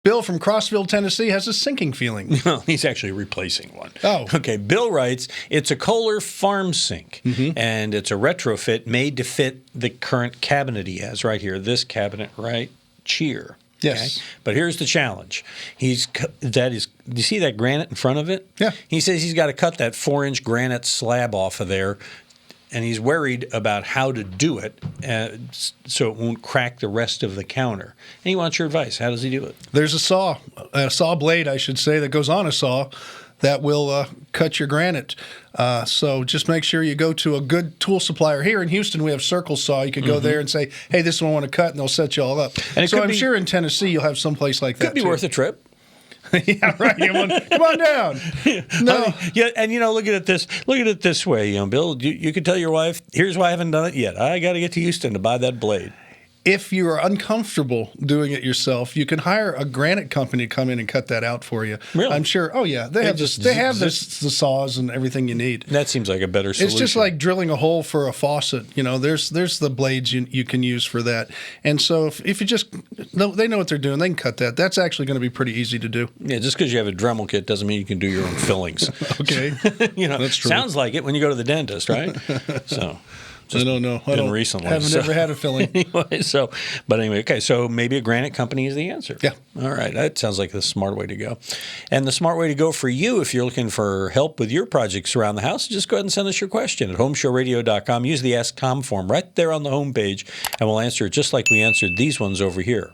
Bill from Crossville, Tennessee has a sinking feeling. No, he's actually replacing one. Oh. Okay. Bill writes, it's a Kohler farm sink, and it's a retrofit made to fit the current cabinet he has right here, this cabinet right here. Yes. Okay? But here's the challenge. Do you see that granite in front of it? Yeah. He says he's got to cut that 4-inch granite slab off of there, and he's worried about how to do it so it won't crack the rest of the counter. And he wants your advice. How does he do it? There's a saw blade, I should say, that goes on a saw that will cut your granite. So just make sure you go to a good tool supplier. Here in Houston, we have Circle Saw. You could go there and say, hey, this one I want to cut, and they'll set you all up. And so I'm sure in Tennessee you'll have some place like that, Could be worth a trip. Yeah, right. Come on down. No. Yeah, and look at it this way, Bill. You could tell your wife, here's why I haven't done it yet. I got to get to Houston to buy that blade. If you are uncomfortable doing it yourself, you can hire a granite company to come in and cut that out for you. Really? I'm sure. Oh yeah, they have the saws and everything you need. That seems like a better solution. It's just like drilling a hole for a faucet. There's the blades you can use for that. And so if you just they know what they're doing, they can cut that. That's actually going to be pretty easy to do. Yeah, just because you have a Dremel kit doesn't mean you can do your own fillings. Okay, that's true. Sounds like it when you go to the dentist, right? So. I don't know. Recently. Haven't ever had a filling. Anyway, okay, so maybe a granite company is the answer. Yeah. All right, that sounds like the smart way to go. And the smart way to go for you, if you're looking for help with your projects around the house, just go ahead and send us your question at HomeShowRadio.com. Use the Ask Tom form right there on the homepage, and we'll answer it just like we answered these ones over here.